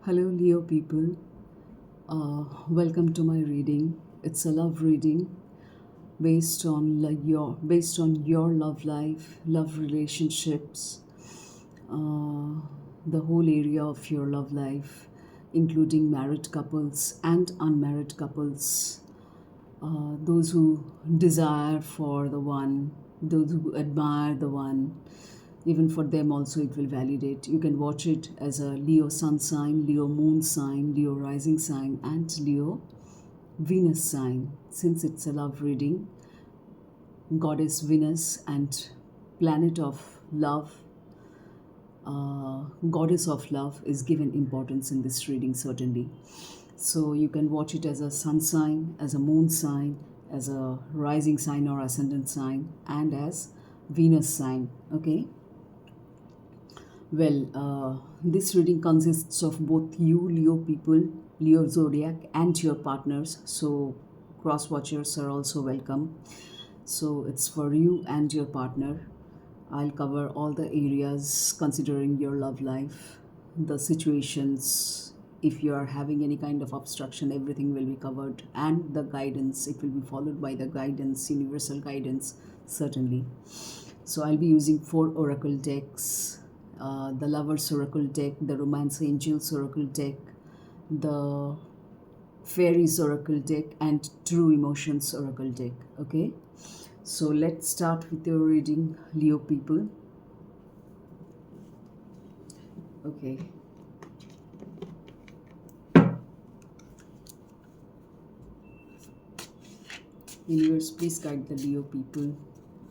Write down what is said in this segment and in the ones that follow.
Hello, Leo people. Welcome to my reading. It's a love reading based on your love life, love relationships, uh, the whole area of your love life, including married couples and unmarried couples, those who desire for the one, those who admire the one. Even for them also it will validate. You can watch it as a Leo sun sign, Leo moon sign, Leo rising sign, and Leo Venus sign. Since it's a love reading, goddess Venus and planet of love, goddess of love is given importance in this reading, certainly. So you can watch it as a sun sign, as a moon sign, as a rising sign or ascendant sign, and as Venus sign. Okay. Well, this reading consists of both you, Leo people, Leo zodiac, and your partners. So, cross watchers are also welcome. So, it's for you and your partner. I'll cover all the areas considering your love life, the situations. If you are having any kind of obstruction, everything will be covered, and the guidance. It will be followed by the guidance, universal guidance, certainly. So, I'll be using 4 oracle decks, the Lover's Oracle deck, the Romance Angels Oracle deck, the Fairies Oracle deck, and True Emotions Oracle deck. Okay, so let's start with your reading, Leo people. Okay. Universe, please guide the Leo people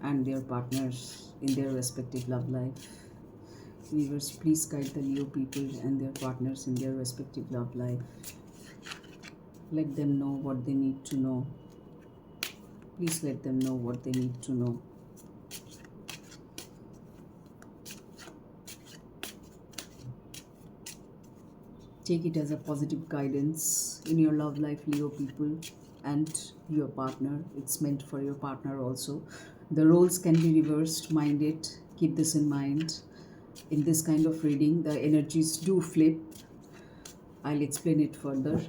and their partners in their respective love life. Universe, please guide the Leo people and their partners in their respective love life. Let them know what they need to know. Please let them know what they need to know. Take it as a positive guidance in your love life, Leo people, and your partner. It's meant for your partner also. The roles can be reversed, mind it. Keep this in mind. In this kind of reading, the energies do flip. I'll explain it further.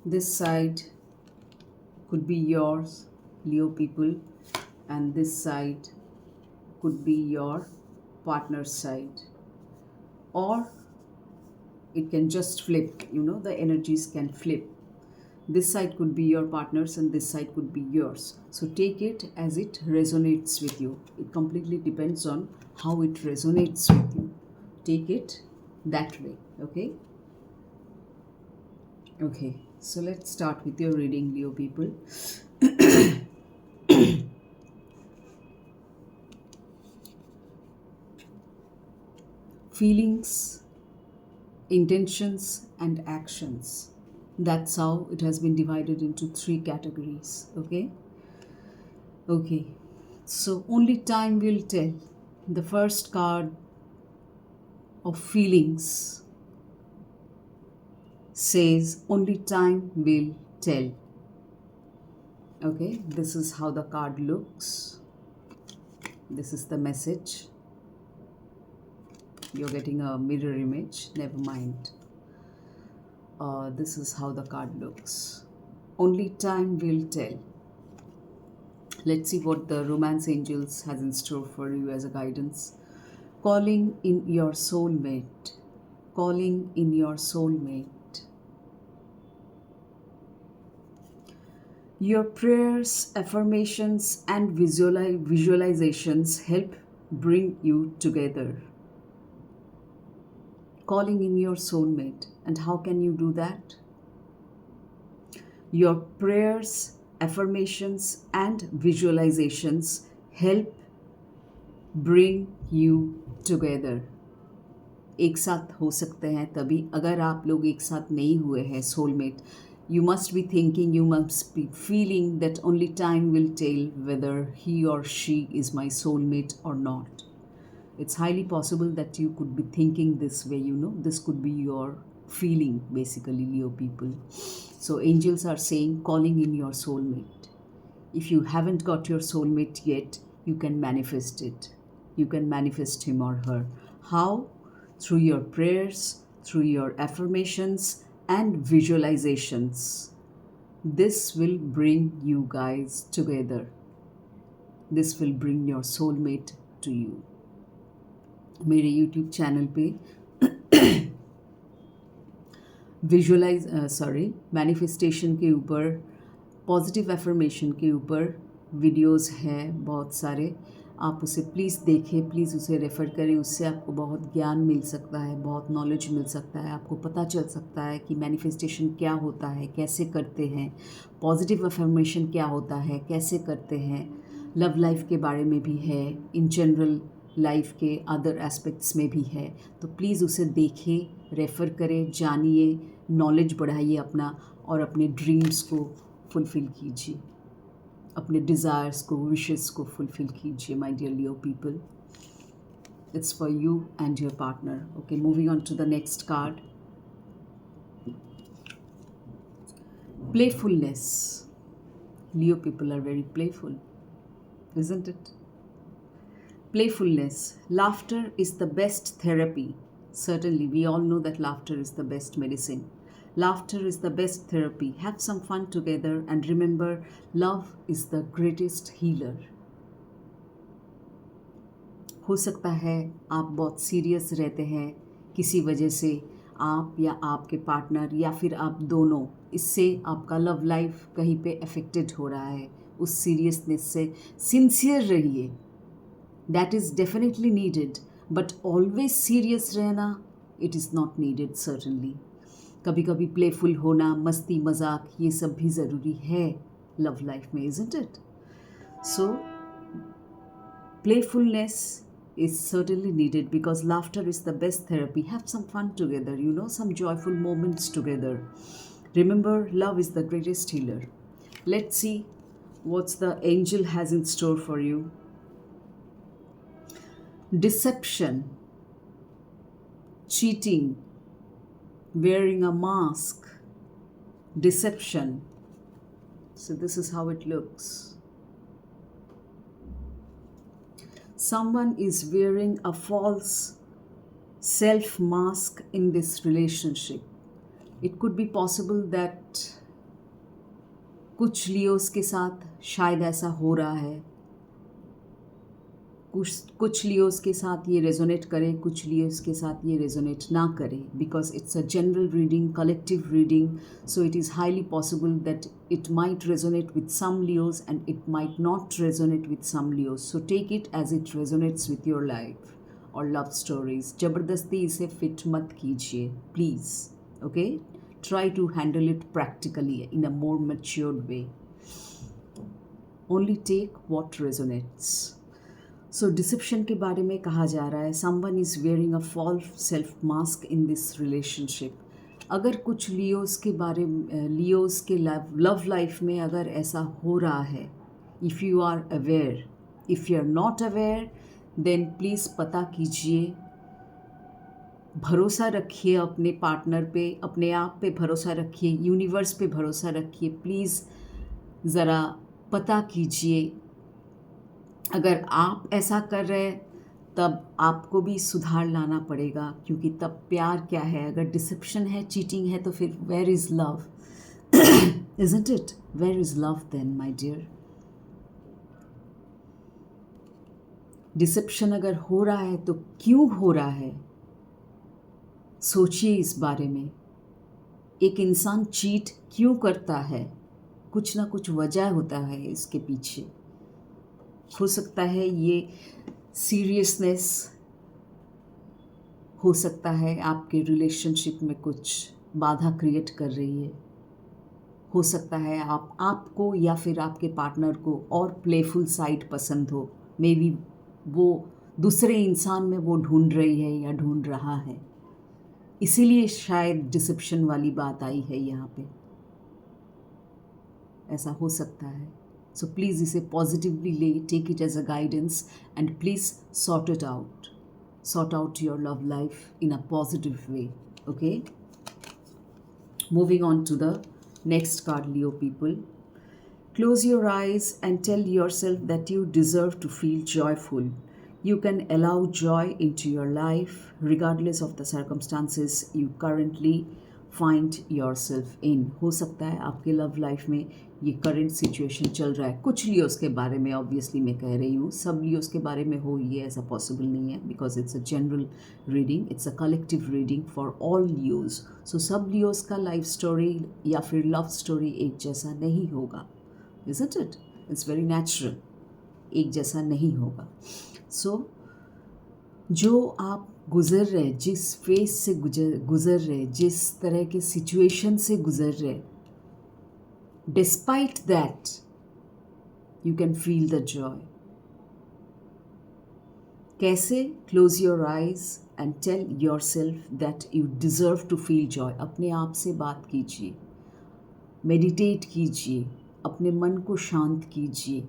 This side could be yours, Leo people, and this side could be your partner's side, or it can just flip. The energies can flip. This side could be your partner's and this side could be yours. So take it as it resonates with you. It completely depends on how it resonates with you. Take it that way. Okay, so let's start with your reading, Leo people. Feelings, intentions, and actions. That's how it has been divided into 3 categories. Okay, so only time will tell. The first card of feelings says only time will tell. Okay, this is how the card looks. This is the message. You're getting a mirror image, never mind. This is how the card looks. Only time will tell. Let's see what the Romance Angels has in store for you as a guidance. Calling in your soulmate. Calling in your soulmate. Your prayers, affirmations, and visualizations help bring you together. Calling in your soulmate. And how can you do that? Your prayers, affirmations, and visualizations help bring you together. एक साथ हो सकते हैं तभी. अगर आप लोग एक साथ नहीं हुए हैं, soulmate, you must be thinking, you must be feeling that only time will tell whether he or she is my soulmate or not. It's highly possible that you could be thinking this way, this could be your feeling, basically, Leo people. So angels are saying, calling in your soulmate. If you haven't got your soulmate yet, you can manifest it. You can manifest him or her. How? Through your prayers, through your affirmations and visualizations. This will bring you guys together. This will bring your soulmate to you. मेरे YouTube channel पे manifestation के ऊपर, positive affirmation के ऊपर videos हैं बहुत सारे. आप उसे प्लीज़ देखें, प्लीज़ उसे रेफ़र करें. उससे आपको बहुत ज्ञान मिल सकता है, बहुत नॉलेज मिल सकता है. आपको पता चल सकता है कि मैनिफेस्टेशन क्या होता है, कैसे करते हैं, पॉजिटिव एफर्मेशन क्या होता है, कैसे करते हैं. लव लाइफ के बारे में भी है, इन जनरल लाइफ के अदर एस्पेक्ट्स में भी है. तो प्लीज़ उसे देखें, रेफ़र करें, जानिए, नॉलेज बढ़ाइए अपना और अपने ड्रीम्स को फुलफ़िल कीजिए, अपने डिज़ायर्स को, विशेस को फुलफ़िल कीजिए. My dear Leo people, it's for you and your partner. Okay, moving on to the next card. Playfulness. Leo people are very playful, isn't it? Playfulness. Laughter is the best therapy. Certainly, we all know that laughter is the best medicine. Laughter is the best therapy. Have some fun together and remember, love is the greatest healer. हो सकता है आप बहुत serious रहते हैं किसी वजह से, आप या आपके पार्टनर या फिर आप दोनों, इससे आपका लव लाइफ कहीं पे अफेक्टेड हो रहा है. उस सीरियसनेस से सिंसियर रहिए. That is definitely needed, but always serious रहना, it is not needed certainly. कभी कभी प्लेफुल होना, मस्ती मजाक, ये सब भी ज़रूरी है लव लाइफ में, isn't it? So playfulness is certainly needed because laughter is the best therapy. Have some fun together, you know, some joyful moments together. Remember, love is the greatest healer. Let's see what the angel has in store for you. Deception, cheating, wearing a mask, deception. So this is how it looks. Someone is wearing a false self mask in this relationship. It could be possible that कुछ Leos के साथ शायद ऐसा हो रहा है. कुछ Leos के साथ ये रेजोनेट करे, कुछ लियोस के साथ ये रेजोनेट ना करे, because it's a general reading, collective reading. So it is highly possible that it might resonate with some Leos and it might not resonate with some Leos. So take it as it resonates with your life और love stories. ज़बरदस्ती इसे fit मत कीजिए please. Okay, try to handle it practically in a more matured way. Only take what resonates. So deception के बारे में कहा जा रहा है, someone is wearing a false self mask in this relationship. अगर कुछ लियोस के लव लाइफ में अगर ऐसा हो रहा है, if you are aware, if you are not aware, then please पता कीजिए. भरोसा रखिए अपने पार्टनर पे, अपने आप पे भरोसा रखिए, यूनिवर्स पे भरोसा रखिए. प्लीज़ ज़रा पता कीजिए. अगर आप ऐसा कर रहे हैं तब आपको भी सुधार लाना पड़ेगा, क्योंकि तब प्यार क्या है? अगर डिसेप्शन है, चीटिंग है, तो फिर where is love? Isn't it? Where is love then, my dear? Deception अगर हो रहा है तो क्यों हो रहा है? सोचिए इस बारे में. एक इंसान चीट क्यों करता है? कुछ ना कुछ वजह होता है इसके पीछे. हो सकता है ये सीरियसनेस, हो सकता है आपके रिलेशनशिप में कुछ बाधा क्रिएट कर रही है. हो सकता है आपको या फिर आपके पार्टनर को और प्लेफुल साइड पसंद हो. मे बी वो दूसरे इंसान में वो ढूंढ रही है या ढूंढ रहा है, इसीलिए शायद डिसेप्शन वाली बात आई है यहाँ पे. ऐसा हो सकता है. So please इसे पॉजिटिवली ले, take it as a guidance and please sort it out. Sort out your love life in a positive way. Okay? Moving on to the next card, Leo people. Close your eyes and tell yourself that you deserve to feel joyful. You can allow joy into your life regardless of the circumstances you currently find yourself in. हो सकता है आपके love life में ये current situation चल रहा है, कुछ लियोस के बारे में ऑब्वियसली मैं कह रही हूँ, सब लियोस के बारे में हो ये ऐसा पॉसिबल नहीं है, because it's a general reading, it's a collective reading for all Leos. So सब लियोस का लाइफ स्टोरी या फिर लव स्टोरी एक जैसा नहीं होगा. Isn't it? It's very natural. एक जैसा नहीं होगा. So, जो आप गुज़र रहे, जिस फेज से गुज़र रहे, जिस तरह के सिचुएशन से गुज़र रहे, despite that, you can feel the joy. कैसे? Close your eyes and tell yourself that you deserve to feel joy. अपने आप से बात कीजिए, मेडिटेट कीजिए, अपने मन को शांत कीजिए.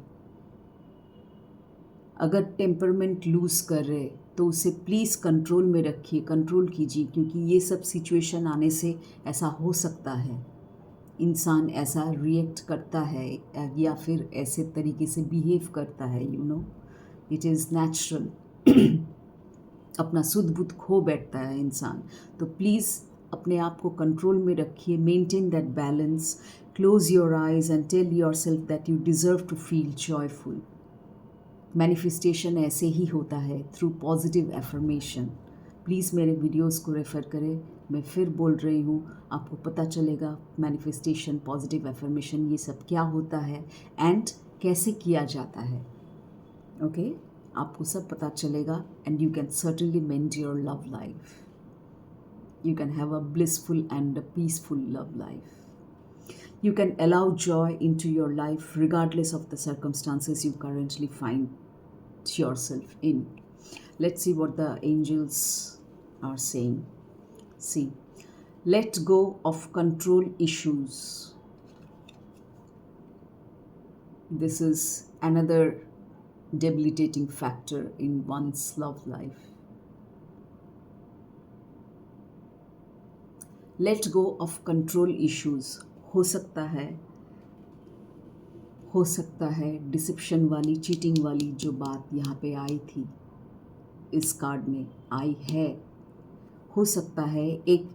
अगर टेम्परमेंट लूज़ कर रहे तो उसे प्लीज़ कंट्रोल में रखिए, कंट्रोल कीजिए, क्योंकि ये सब सिचुएशन आने से ऐसा हो सकता है. इंसान ऐसा रिएक्ट करता है या फिर ऐसे तरीके से बिहेव करता है, you no, it is natural. अपना सुध बुध खो बैठता है इंसान. तो प्लीज़ अपने आप को कंट्रोल में रखिए, maintain that balance. Close your eyes and tell yourself that you deserve to feel joyful. Manifestation ऐसे ही होता है, थ्रू पॉजिटिव एफर्मेशन. प्लीज़ मेरे वीडियोस को रेफ़र करें. मैं फिर बोल रही हूँ, आपको पता चलेगा मैनिफेस्टेशन, पॉजिटिव एफर्मेशन, ये सब क्या होता है एंड कैसे किया जाता है. ओके, आपको सब पता चलेगा and you can certainly mend your love life. You can have a blissful and a peaceful love life. You can allow joy into your life regardless of the circumstances you currently find yourself in. Let's see what the angels are saying. See, let go of control issues. This is another debilitating factor in one's love life. Let go of control issues. हो सकता है dissipation वाली, cheating वाली जो बात यहाँ पे आई थी, इस कार्ड में आई है. हो सकता है एक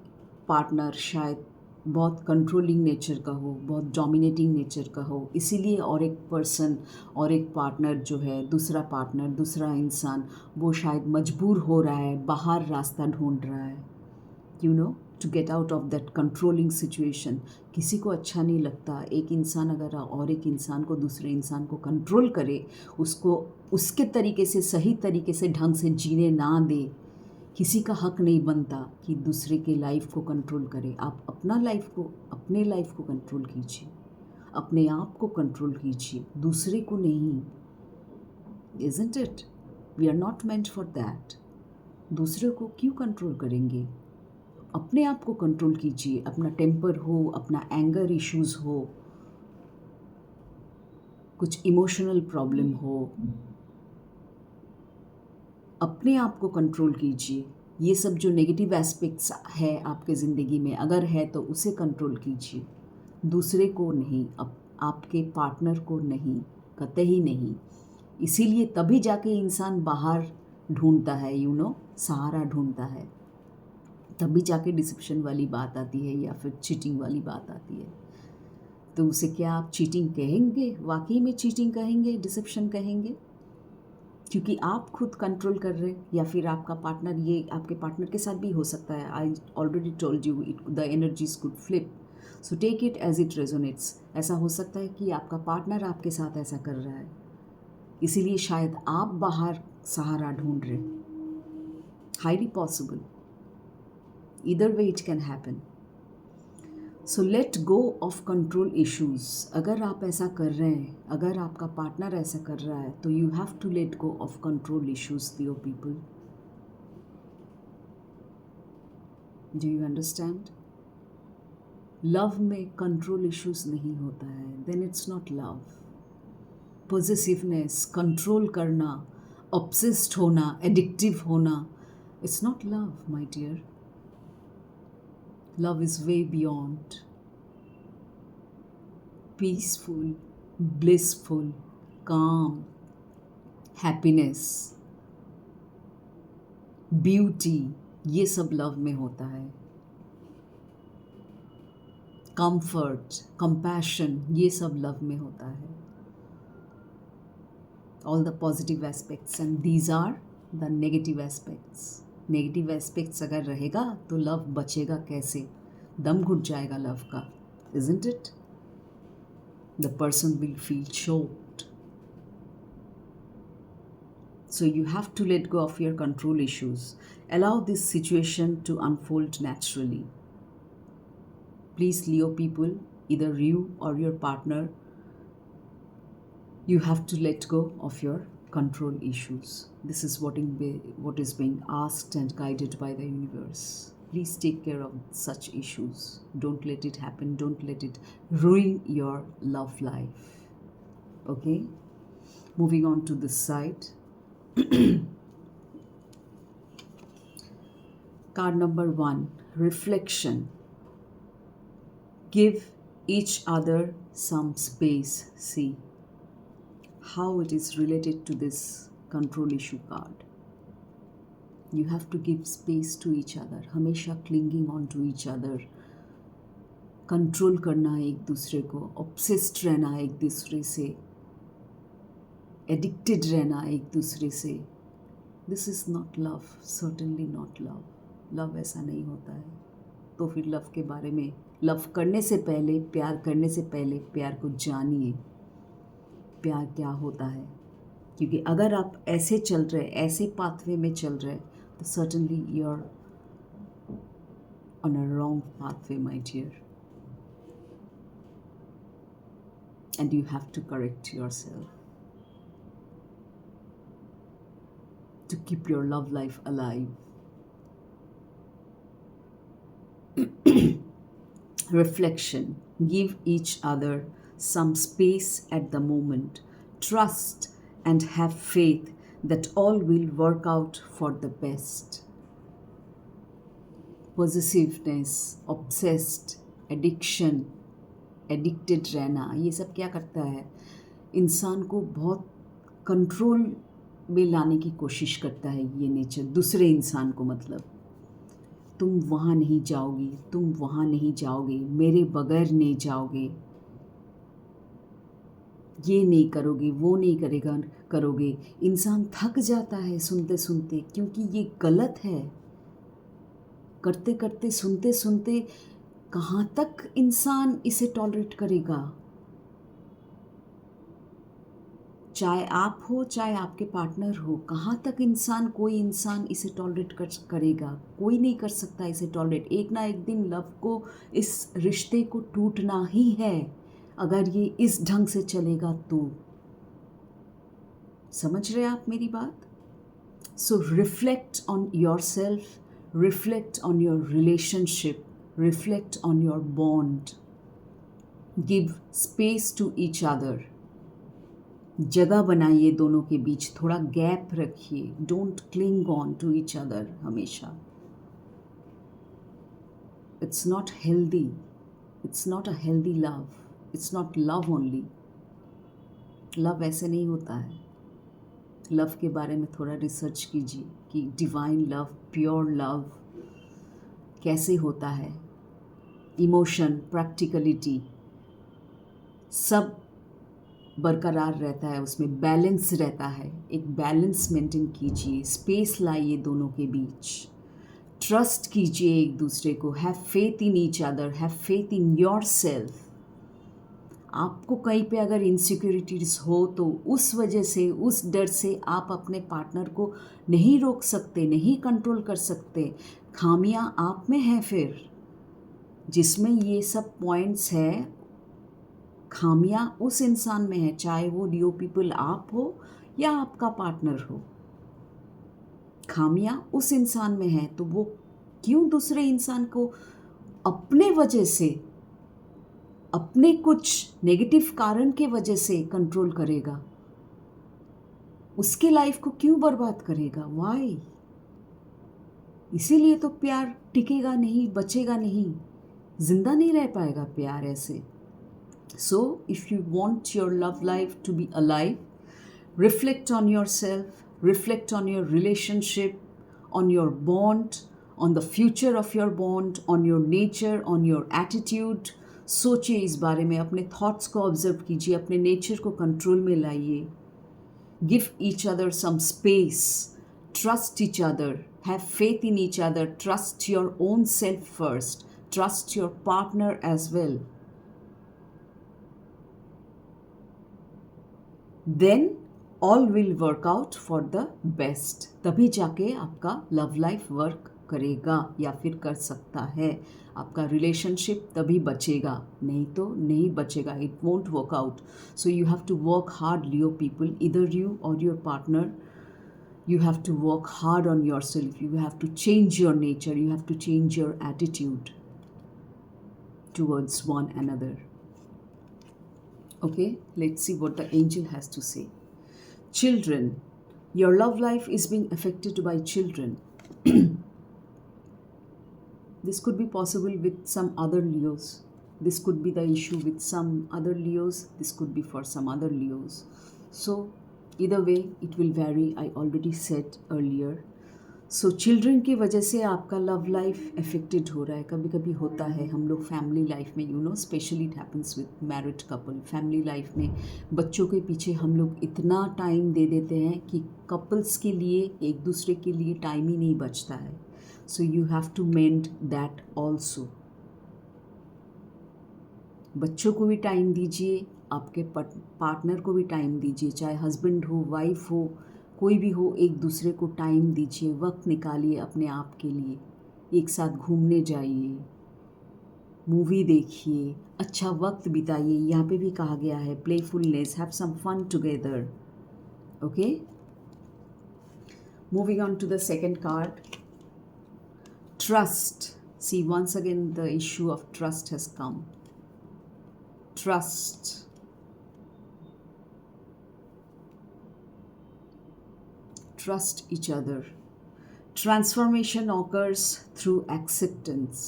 पार्टनर शायद बहुत कंट्रोलिंग नेचर का हो, बहुत डोमिनेटिंग नेचर का हो, इसीलिए और एक पर्सन और एक पार्टनर जो है, दूसरा पार्टनर, दूसरा इंसान, वो शायद मजबूर हो रहा है, बाहर रास्ता ढूंढ रहा है, you know, to get out of that controlling situation. किसी को अच्छा नहीं लगता एक इंसान अगर और एक इंसान को, दूसरे इंसान को कंट्रोल करे, उसको उसके तरीके से, सही तरीके से, ढंग से जीने ना दे. किसी का हक नहीं बनता कि दूसरे के लाइफ को कंट्रोल करे. आप अपने लाइफ को कंट्रोल कीजिए, अपने आप को कंट्रोल कीजिए, दूसरे को नहीं. Isn't it? We are not meant for that. दूसरे को क्यों कंट्रोल करेंगे? अपने आप को कंट्रोल कीजिए. अपना टेम्पर हो, अपना एंगर इश्यूज़ हो, कुछ इमोशनल प्रॉब्लम हो, अपने आप को कंट्रोल कीजिए. ये सब जो नेगेटिव एस्पेक्ट्स है आपके ज़िंदगी में अगर है तो उसे कंट्रोल कीजिए, दूसरे को नहीं, आपके पार्टनर को नहीं, कतई नहीं. इसीलिए तभी जाके इंसान बाहर ढूंढता है, यू नो, सहारा ढूंढता है. तभी जाके डिसेप्शन वाली बात आती है या फिर चीटिंग वाली बात आती है. तो उसे क्या आप चीटिंग कहेंगे? वाकई में चीटिंग कहेंगे, डिसेप्शन कहेंगे? क्योंकि आप खुद कंट्रोल कर रहे, या फिर आपका पार्टनर, ये आपके पार्टनर के साथ भी हो सकता है. I already told you the energies could flip, so take it as it resonates. ऐसा हो सकता है कि आपका पार्टनर आपके साथ ऐसा कर रहा है, इसीलिए शायद आप बाहर सहारा ढूंढ रहे. Highly possible. Either way it can happen. So let go of control issues. अगर आप ऐसा कर रहे हैं, अगर आपका पार्टनर ऐसा कर रहा है, तो you have to let go of control issues, dear people. Do you understand? Love में कंट्रोल इश्यूज नहीं होता है, then it's not love. Possessiveness, control करना, obsessed होना, addictive होना, it's not love, my dear. Love is way beyond peaceful, blissful, काम, happiness, beauty, ये सब लव में होता है। कंफर्ट, कंपैशन, ये सब लव में होता है। All the positive aspects and these are the negative aspects. Negative aspects अगर रहेगा तो लव बचेगा कैसे? दम घुट जाएगा लव का, isn't it? The person will feel choked. So you have to let go of your control issues. Allow this situation to unfold naturally. Please, Leo people, either you or your partner, you have to let go of your control issues. This is what is being asked and guided by the universe. Please take care of such issues. Don't let it happen. Don't let it ruin your love life. Okay? Moving on to this side. Card number 1, reflection. Give each other some space. See how it is related to this control issue card. You have to give space to each other. हमेशा clinging on to each other. Control करना एक दूसरे को, obsessed रहना एक दूसरे से, addicted रहना एक दूसरे से. This is not love, certainly not love. Love ऐसा नहीं होता है. तो फिर लव के बारे में, लव करने से पहले, प्यार करने से पहले प्यार को जानिए. प्यार क्या होता है, क्योंकि अगर आप ऐसे चल रहे, ऐसे पाथवे में चल रहे, तो certainly you are on a wrong pathway my dear, and you have to correct yourself to keep your love life alive. Reflection. Give each other some space at the moment. Trust and have faith that all will work out for the best. Possessiveness, obsessed, addiction, addicted रहना, ये सब क्या करता है, इंसान को बहुत control में लाने की कोशिश करता है. ये नेचर दूसरे इंसान को, मतलब तुम वहाँ नहीं जाओगी, तुम वहाँ नहीं जाओगे, मेरे बगैर नहीं जाओगे, ये नहीं करोगे, वो नहीं करोगे. इंसान थक जाता है सुनते सुनते, क्योंकि ये गलत है. करते करते, सुनते सुनते कहाँ तक इंसान इसे टॉलरेट करेगा? चाहे आप हो, चाहे आपके पार्टनर हो, कहाँ तक कोई इंसान इसे टॉलरेट करेगा? कोई नहीं कर सकता इसे टॉलरेट. एक ना एक दिन लव को, इस रिश्ते को टूटना ही है, अगर ये इस ढंग से चलेगा तो. समझ रहे आप मेरी बात? So reflect on yourself, reflect on your relationship, reflect on your bond. Give space to each other. जगह बनाइए दोनों के बीच, थोड़ा गैप रखिए. Don't cling on to each other हमेशा. It's not healthy. It's not a healthy love. It's not love only. Love ऐसे नहीं होता है. लव के बारे में थोड़ा रिसर्च कीजिए कि डिवाइन लव, प्योर लव कैसे होता है. इमोशन, प्रैक्टिकलिटी सब बरकरार रहता है, उसमें बैलेंस रहता है. एक बैलेंस मेंटेन कीजिए, स्पेस लाइए दोनों के बीच, ट्रस्ट कीजिए एक दूसरे को. Have faith in each other, have faith in your self. आपको कहीं पे अगर इनसिक्योरिटीज़ हो तो उस वजह से, उस डर से आप अपने पार्टनर को नहीं रोक सकते, नहीं कंट्रोल कर सकते. खामियां आप में हैं. फिर जिसमें ये सब पॉइंट्स हैं, खामियां उस इंसान में है, चाहे वो लियो पीपल आप हो या आपका पार्टनर हो. खामियां उस इंसान में है, तो वो क्यों दूसरे इंसान को अपने वजह से, अपने कुछ नेगेटिव कारण के वजह से कंट्रोल करेगा? उसके लाइफ को क्यों बर्बाद करेगा? वाई? इसीलिए तो प्यार टिकेगा नहीं, बचेगा नहीं, जिंदा नहीं रह पाएगा प्यार ऐसे. So, if you want your love life to be alive, reflect on yourself, reflect on your relationship, on your bond, on the future of your bond, on your nature, on your attitude. सोचिए इस बारे में, अपने thoughts को observe कीजिए, अपने nature को control में लाइए. Give each other some space. Trust each other. Have faith in each other. Trust your own self first. Trust your partner as well. Then all will work out for the best. तभी जाके आपका love life work करेगा या फिर कर सकता है. आपका रिलेशनशिप तभी बचेगा, नहीं तो नहीं बचेगा. It won't work out. So you have to work hard, Leo people. Either you or your partner, you have to work hard on yourself. You have to change your nature. You have to change your attitude towards one another. Okay, let's see what the angel has to say. Children, your love life is being affected by children. This could be possible with some other Leos. This could be the issue with some other Leos. This could be for some other Leos. So either way it will vary. I already said earlier. So children की वजह से आपका love life affected हो रहा है. कभी कभी होता है, हम लोग फैमिली लाइफ में, you know, specially it happens with married couple. Family life में बच्चों के पीछे हम लोग इतना टाइम दे देते हैं कि कपल्स के लिए, एक दूसरे के लिए टाइम ही नहीं बचता है. So you have to mend that also. बच्चों को भी टाइम दीजिए, आपके पार्टनर को भी टाइम दीजिए, चाहे हस्बैंड हो, वाइफ हो, कोई भी हो, एक दूसरे को टाइम दीजिए. वक्त निकालिए अपने आप के लिए. एक साथ घूमने जाइए, मूवी देखिए, अच्छा वक्त बिताइए. यहाँ पे भी कहा गया है playfulness, have some fun together. Okay, moving on to the second card, trust. See, once again the issue of trust has come. Trust. Trust each other. Transformation occurs through acceptance.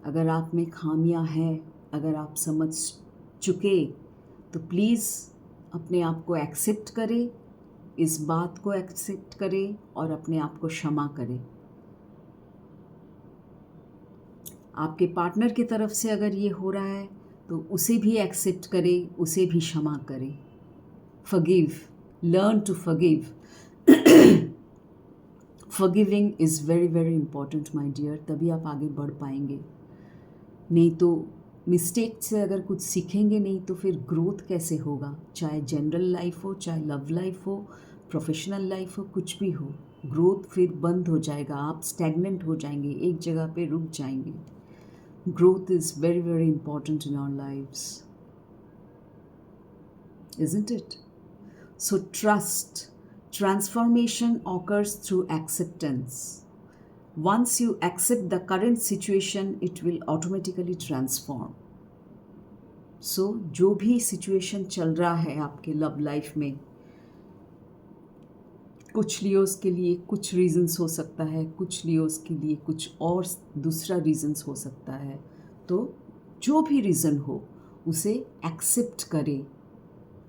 अगर आप में खामियां हैं, अगर आप समझ चुके, तो प्लीज़ अपने आप को एक्सेप्ट करें, इस बात को एक्सेप्ट करें और अपने आप को क्षमा करें. आपके पार्टनर की तरफ से अगर ये हो रहा है तो उसे भी एक्सेप्ट करें, उसे भी क्षमा करें. Forgive, learn to forgive. Forgiving is very very important my dear. तभी आप आगे बढ़ पाएंगे. नहीं तो मिस्टेक से अगर कुछ सीखेंगे नहीं तो फिर ग्रोथ कैसे होगा. चाहे जनरल लाइफ हो, चाहे लव लाइफ हो, प्रोफेशनल लाइफ हो, कुछ भी हो, ग्रोथ फिर बंद हो जाएगा. आप स्टैग्नेंट हो जाएंगे, एक जगह पे रुक जाएंगे. Growth is very, very important in our lives, isn't it? So trust. Transformation occurs through acceptance. Once you accept the current situation, it will automatically transform. So जो भी situation चल रहा है आपके लव लाइफ में, कुछ लियोस के लिए कुछ रीजंस हो सकता है, कुछ लियोस के लिए कुछ और दूसरा रीजंस हो सकता है. तो जो भी रीज़न हो उसे एक्सेप्ट करें,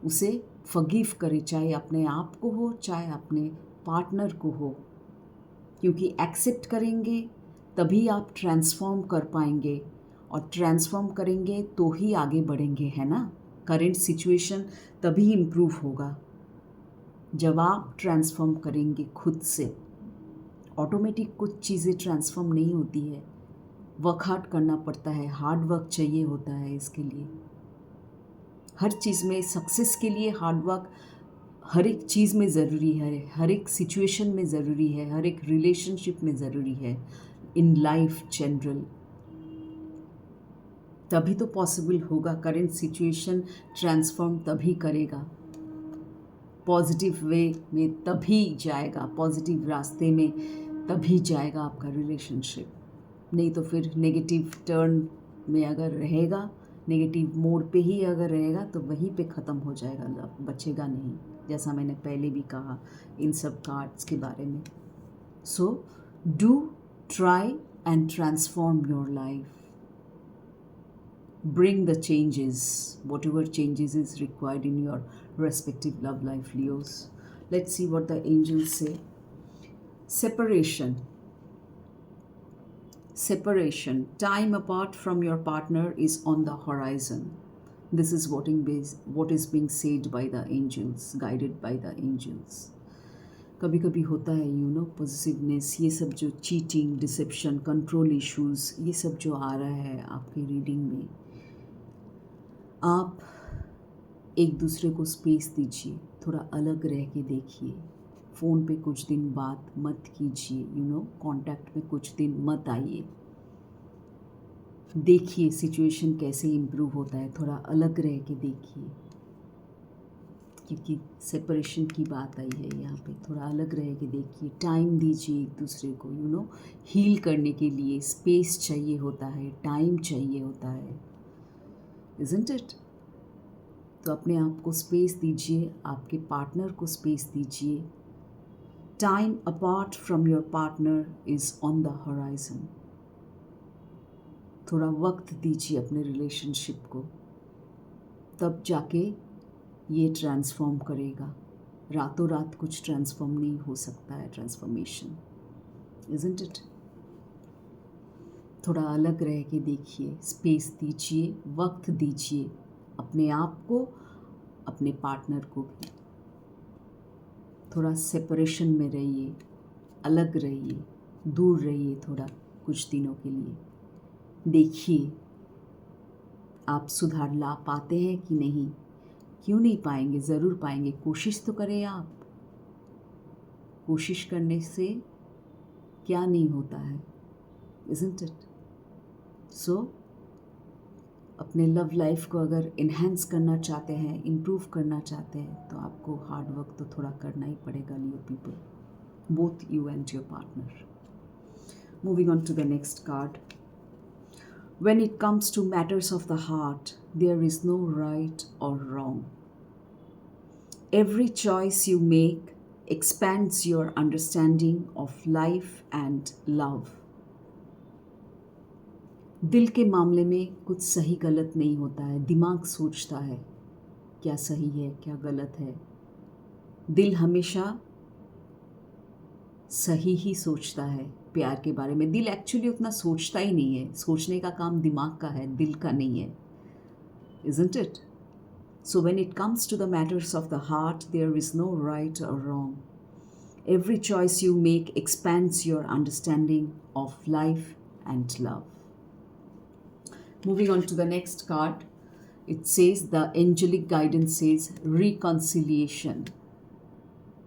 उसे फॉरगिव करें, चाहे अपने आप को हो, चाहे अपने पार्टनर को हो. क्योंकि एक्सेप्ट करेंगे तभी आप ट्रांसफॉर्म कर पाएंगे, और ट्रांसफॉर्म करेंगे तो ही आगे बढ़ेंगे, है ना. करेंट सिचुएशन तभी इम्प्रूव होगा जब आप ट्रांसफॉर्म करेंगे खुद से. ऑटोमेटिक कुछ चीज़ें ट्रांसफॉर्म नहीं होती है, वर्क हार्ड करना पड़ता है, हार्ड वर्क चाहिए होता है इसके लिए. हर चीज़ में सक्सेस के लिए हार्ड वर्क हर एक चीज़ में ज़रूरी है, हर एक सिचुएशन में ज़रूरी है, हर एक रिलेशनशिप में ज़रूरी है, इन लाइफ जनरल. तभी तो पॉसिबल होगा. करेंट सिचुएशन ट्रांसफॉर्म तभी करेगा, पॉजिटिव वे में तभी जाएगा, पॉजिटिव रास्ते में तभी जाएगा आपका रिलेशनशिप. नहीं तो फिर नेगेटिव टर्न में अगर रहेगा, नेगेटिव मोड पे ही अगर रहेगा तो वहीं पे ख़त्म हो जाएगा लव, बचेगा नहीं, जैसा मैंने पहले भी कहा इन सब कार्ड्स के बारे में. So do try and transform your life. bring the changes, whatever changes is required in your respective love life, Leos. Let's see what the angels say. Separation. Separation. Time apart from your partner is on the horizon. This is what is being said by the angels, guided by the angels. कभी कभी होता है positiveness, ये सब जो cheating, dissipation, control issues, ये सब जो आ रहा है आपके रीडिंग में, आप एक दूसरे को स्पेस दीजिए, थोड़ा अलग रह के देखिए, फ़ोन पे कुछ दिन बात मत कीजिए, कांटेक्ट में कुछ दिन मत आइए, देखिए सिचुएशन कैसे इम्प्रूव होता है, थोड़ा अलग रह के देखिए, क्योंकि सेपरेशन की बात आई है यहाँ पे, थोड़ा अलग रह के देखिए, टाइम दीजिए एक दूसरे को, हील करने के लिए स्पेस चाहिए होता है, टाइम चाहिए होता है, इज़न्ट इट? तो अपने आप को स्पेस दीजिए, आपके पार्टनर को स्पेस दीजिए. Time apart from your partner is on the horizon. थोड़ा वक्त दीजिए अपने रिलेशनशिप को, तब जाके ये ट्रांसफॉर्म करेगा. रातों रात कुछ ट्रांसफॉर्म नहीं हो सकता है, ट्रांसफॉर्मेशन, इज़न्ट इट? थोड़ा अलग रह के देखिए, स्पेस दीजिए, वक्त दीजिए अपने आप को, अपने पार्टनर को भी. थोड़ा सेपरेशन में रहिए, अलग रहिए, दूर रहिए थोड़ा कुछ दिनों के लिए. देखिए आप सुधार ला पाते हैं कि नहीं. क्यों नहीं पाएंगे, ज़रूर पाएंगे. कोशिश तो करें आप. कोशिश करने से क्या नहीं होता है, इज़न्ट इट? सो अपने लव लाइफ को अगर इन्हेंस करना चाहते हैं, इम्प्रूव करना चाहते हैं, तो आपको हार्ड वर्क तो थोड़ा करना ही पड़ेगा, Leo people, both you and your partner. Moving on to the next card. When it comes to matters of the heart, there is no right or wrong. Every choice you make expands your understanding of life and love. दिल के मामले में कुछ सही गलत नहीं होता है. दिमाग सोचता है क्या सही है, क्या गलत है. दिल हमेशा सही ही सोचता है प्यार के बारे में. दिल एक्चुअली उतना सोचता ही नहीं है. सोचने का काम दिमाग का है, दिल का नहीं है, isn't it? So when it comes to the matters of the heart, there is no right or wrong. Every choice you make expands your understanding of life and love. Moving on to the next card. It says, the angelic guidance says reconciliation.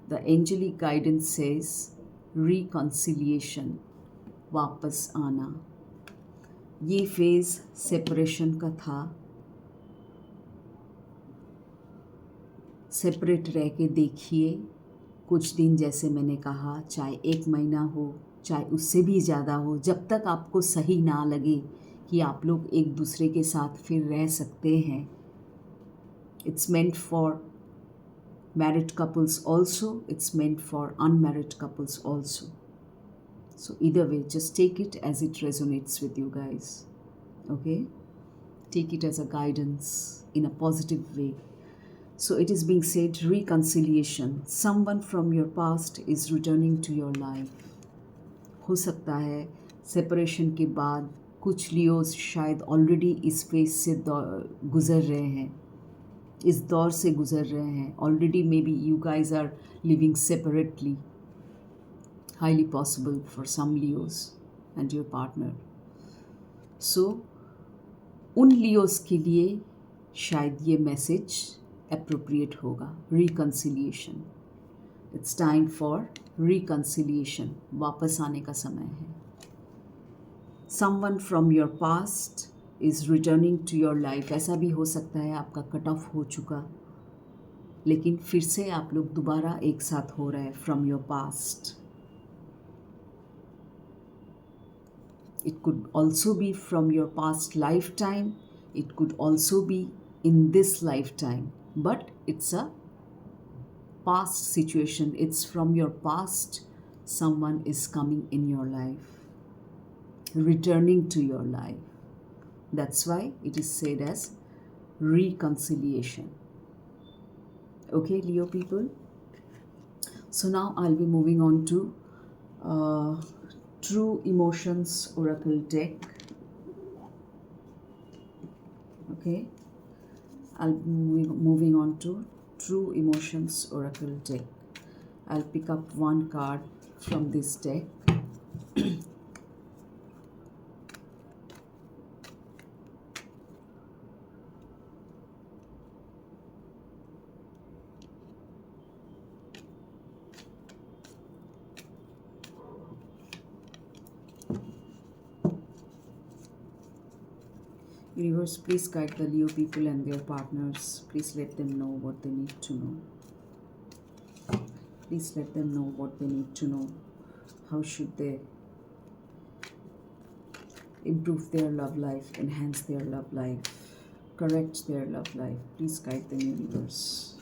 The angelic guidance says reconciliation, वापस आना. ये phase separation का था. Separate रह के देखिए कुछ दिन, जैसे मैंने कहा, चाहे 1 महीना हो, चाहे उससे भी ज़्यादा हो, जब तक आपको सही ना लगे कि आप लोग एक दूसरे के साथ फिर रह सकते हैं. It's meant for married couples also, it's meant for unmarried couples also. So either way, just take it as it resonates with you guys, okay? Take it as a guidance in a positive way. So it is being said, reconciliation. Someone from your past is returning to your life. हो सकता है separation के बाद कुछ Leos शायद already इस phase से गुज़र रहे हैं, इस दौर से गुज़र रहे हैं. Already maybe you guys are living separately. Highly possible for some Leos and your partner. So उन लियोस के लिए शायद ये मैसेज अप्रोप्रिएट होगा. Reconciliation. It's time for reconciliation. वापस आने का समय है. Someone from your past is returning to your life. ऐसा भी हो सकता है आपका कट ऑफ हो चुका, लेकिन फिर से आप लोग दोबारा एक साथ हो रहे हैं from your past. It could also be from your past life time. It could also be in this life time, but it's a past situation. It's from your past. Someone is coming in your life, returning to your life. That's why it is said as reconciliation. Okay, Leo people. So now I'll be moving on to uh, True Emotions Oracle deck. Okay, I'll be moving on to True Emotions Oracle deck. I'll pick up one card from this deck. Universe, please guide the Leo people and their partners. Please let them know what they need to know. Please let them know what they need to know. How should they improve their love life, enhance their love life, correct their love life? Please guide the universe.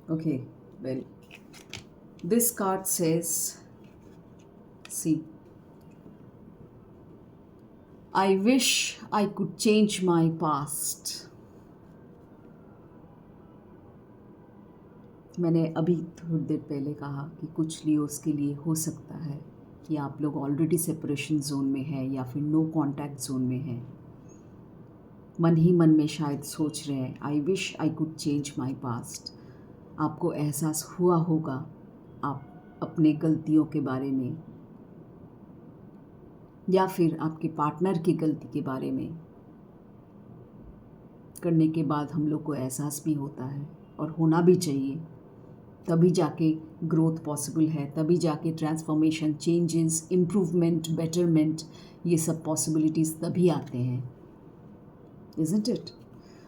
Okay, well, this card says, see, I wish I could change my past. मैंने अभी थोड़ी देर पहले कहा कि कुछ Leos के लिए हो सकता है कि आप लोग ऑलरेडी सेपरेशन जोन में हैं या फिर नो कांटेक्ट जोन में हैं. मन ही मन में शायद सोच रहे हैं आई wish I could change my past. आपको एहसास हुआ होगा आप अपने गलतियों के बारे में या फिर आपके पार्टनर की गलती के बारे में करने के बाद हम लोग को एहसास भी होता है और होना भी चाहिए. तभी जाके ग्रोथ पॉसिबल है, तभी जाके ट्रांसफॉर्मेशन, चेंजेस, इम्प्रूवमेंट, बेटरमेंट, ये सब पॉसिबिलिटीज़ तभी आते हैं. Isn't it?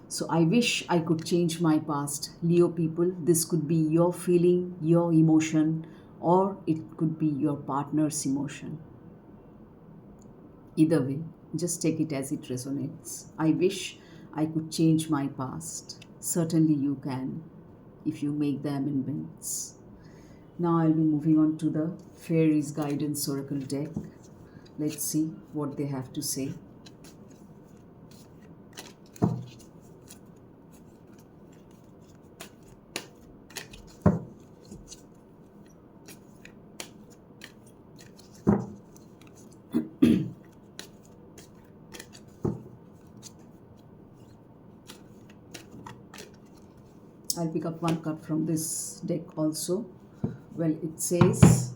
So I wish I could change my past. Leo people, this could be your feeling, your emotion, or it could be your partner's emotion. Either way, just take it as it resonates. I wish I could change my past. Certainly you can if you make the amendments. Now I'll be moving on to the Fairies Guidance Oracle deck. Let's see what they have to say. I'll pick up one card from this deck also. Well, it says,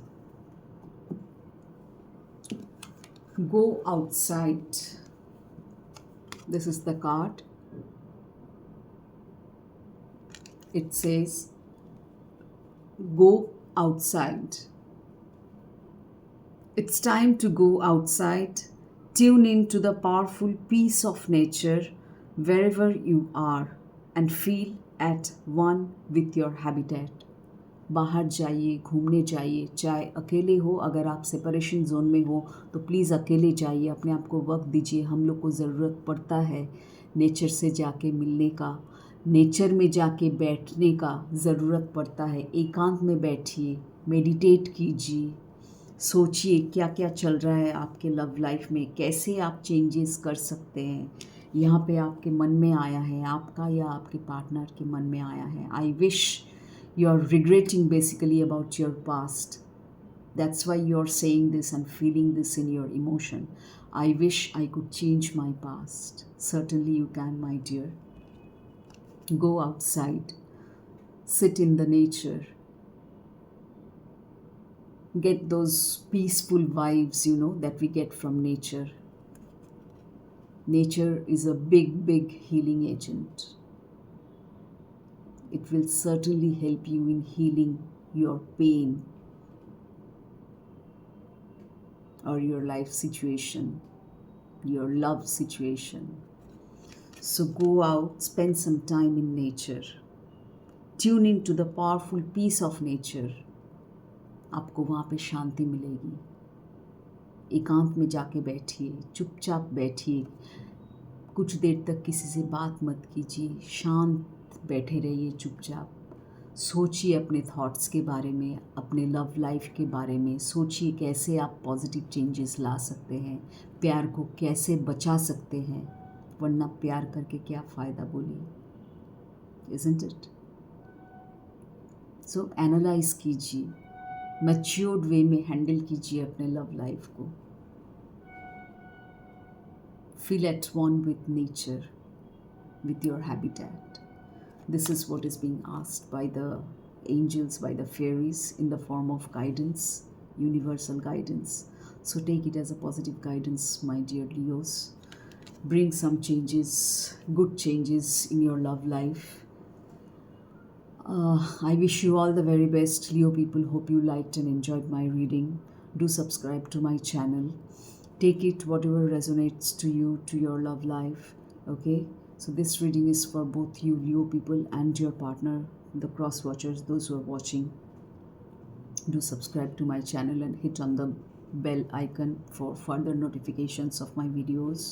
go outside. This is the card. It says, go outside. It's time to go outside. Tune in to the powerful peace of nature wherever you are and feel at one with your habitat. बाहर जाइए, घूमने जाइए, चाहे अकेले हो. अगर आप separation zone में हो तो प्लीज़ अकेले जाइए, अपने आप को वक्त दीजिए. हम लोग को ज़रूरत पड़ता है नेचर से जाके मिलने का, नेचर में जाके बैठने का ज़रूरत पड़ता है. एकांत में बैठिए, मेडिटेट कीजिए, सोचिए क्या क्या चल रहा है आपके लव लाइफ में, कैसे आप चेंजेस कर सकते हैं. यहाँ पे आपके मन में आया है, आपका या आपके पार्टनर के मन में आया है. I wish you are regretting basically about your past. That's why you are saying this and feeling this in your emotion. I wish I could change my past. Certainly you can my dear. Go outside, sit in the nature, get those peaceful vibes, that we get from nature. Nature is a big healing agent. It will certainly help you in healing your pain or your life situation, your love situation. So go out, spend some time in nature. Tune into the powerful peace of nature. आपको वहाँ पे शांति मिलेगी. एकांत में जाके बैठिए, चुपचाप बैठिए, कुछ देर तक किसी से बात मत कीजिए, शांत बैठे रहिए चुपचाप। सोचिए अपने थॉट्स के बारे में, अपने लव लाइफ के बारे में। सोचिए कैसे आप पॉजिटिव चेंजेस ला सकते हैं, प्यार को कैसे बचा सकते हैं, वरना प्यार करके क्या फ़ायदा बोलिए, इज़न्ट इट? सो एनालाइज कीजिए, मैच्योर्ड वे में हैंडल कीजिए अपने लव लाइफ को। Feel at one with nature, with your habitat. This is what is being asked by the angels, by the fairies, in the form of guidance, universal guidance. So take it as a positive guidance, my dear Leos. Bring some changes, good changes in your love life. I wish you all the very best, Leo people. Hope you liked and enjoyed my reading. Do subscribe to my channel. Take it whatever resonates to you, to your love life. Okay? So this reading is for both you Leo people and your partner, the cross watchers, those who are watching. Do subscribe to my channel and hit on the bell icon for further notifications of my videos.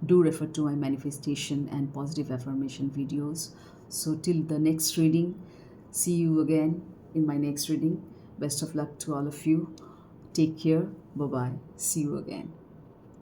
Do refer to my manifestation and positive affirmation videos. So till the next reading, see you again in my next reading. Best of luck to all of you. Take care. Bye bye. See you again.